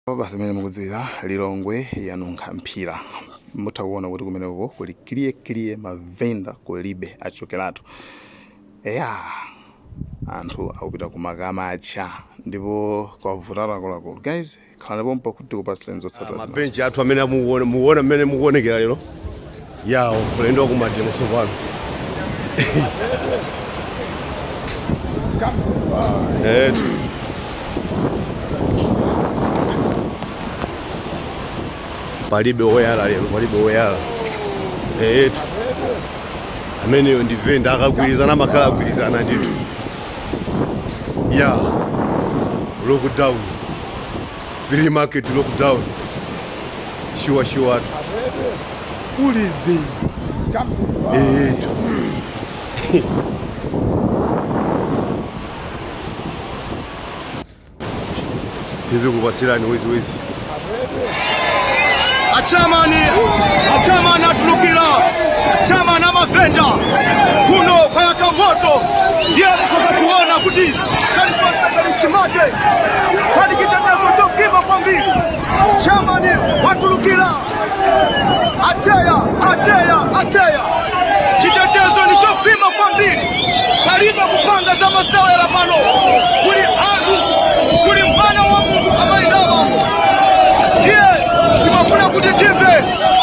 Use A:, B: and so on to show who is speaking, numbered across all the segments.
A: Basi mene mukudziwira Lilongwe yanunkha mphira mutakuona kuti kumeneko kuli kiliye mavenda kulibe achokeratu anthu akupita kumakama acha ndipo kwavutana akuluakulu. Guys, khalani pompo kuti kupasireni zotsatira
B: mabenchi athu amene mukuona mmene mukuonekera lero yawo kulendo wakumademo tsopano palibe oyala lero, palibe oyala ameneyo ndi venda akagwirizana amakhala agwirizana ndithu lockdown, free market lockdown, sure kulize tizi kupasirani wizi achamani atulukira achamani amavenda kuno kwayaka moto ndiye alikoza kuona kuti kalipasakali chimake kwani kitetezo chokima kwambiri achamani watulukira ateya chitetezo ni chokima kwambiri palibe kupanga za masawela pano kuli anu kuli mwana wa Mungu amaindaba ndiye timafuna kuti timbe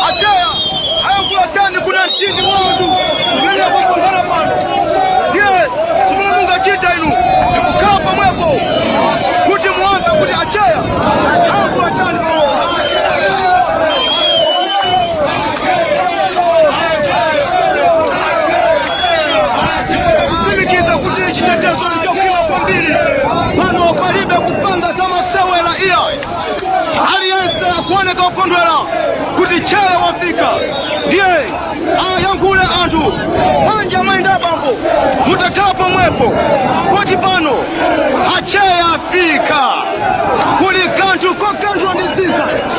B: ateya ayakula chani kuna mtindi wandu kumene aposongana pano ndiye timununga chita inu ndikukaa pamwepo kuti muambe kuti ateya ayakula chani pano simikiza kuti chitetezo ndichokima kwambiri pano palibe kupanga za masewera iya aliyense akuoneka ukondwera kuti cheya wafika ndiye ayankule anthu wanja maenda bambo mutakhala pomwepo kuti pano acheya afika kuli kanthu kokanthu ndi scissors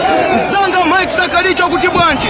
B: zanga Mike Sakalicho kuti bwanji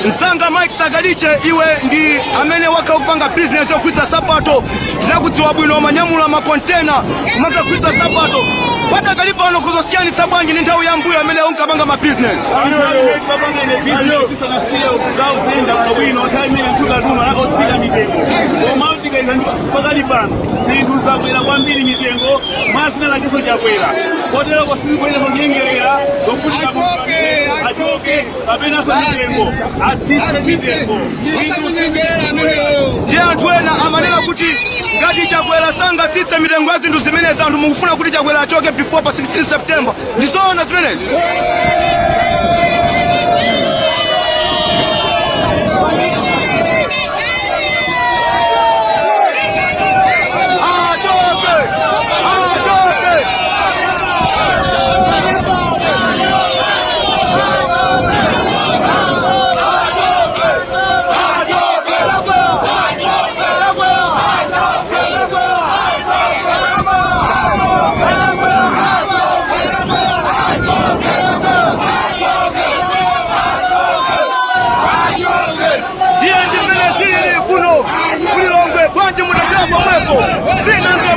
B: Nsanga Mike Sakaliche iwe ndi amene wakupanga business yokwitsa sapato tinakudziwa bwino manyamula makontena kumaza kukwitsa sapato patakali pano kuzosiyanitsa bwanji ndi nthawi yambuyo amene unkapanga ma business
C: pakali pano zinthu zakwera kwambiri mitengo mwazina lakiso chakwera kotero kosikukwera zonyengerera zofunika achoke kapenaso mitengo atsitse mitengo
A: ndiye anthu ena amanena kuti ngati chakwera sangatsitse mitengo ya zinthu zimenezi anthu mukufuna kuti chakwera achoke before pa 16 September ndizoona zimenezi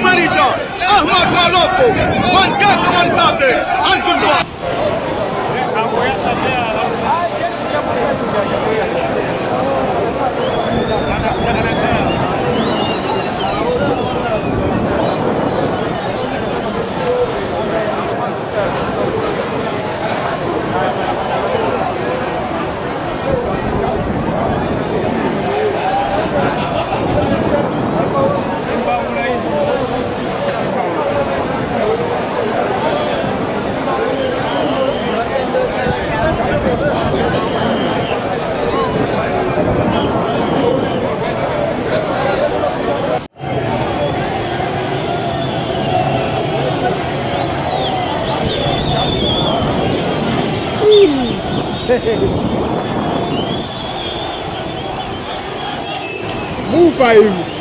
A: Ahmad Maloko, one God, one Babe, and goodbye.
D: Move him.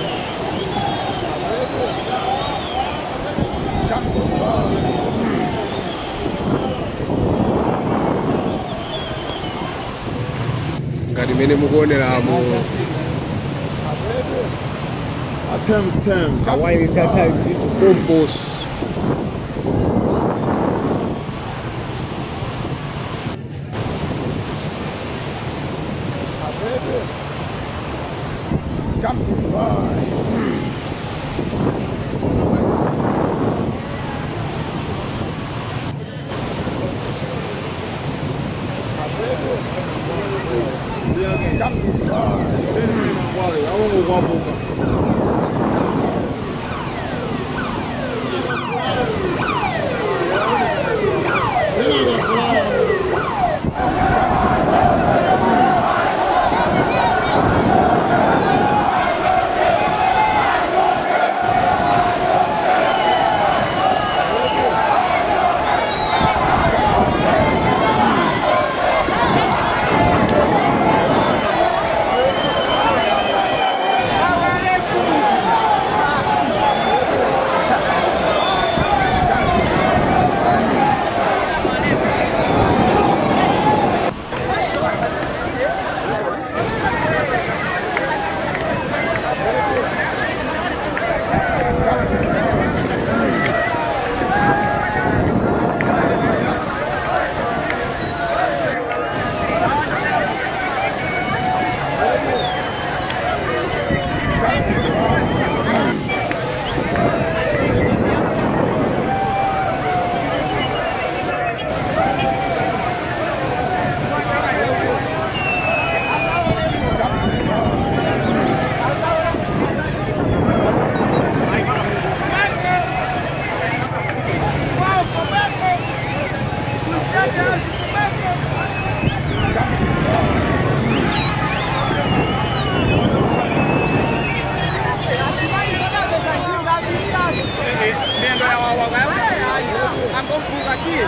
D: mene mukuonera mu
B: at times
D: Hawaii sometimes is bombos.
B: come by.
C: Aqui,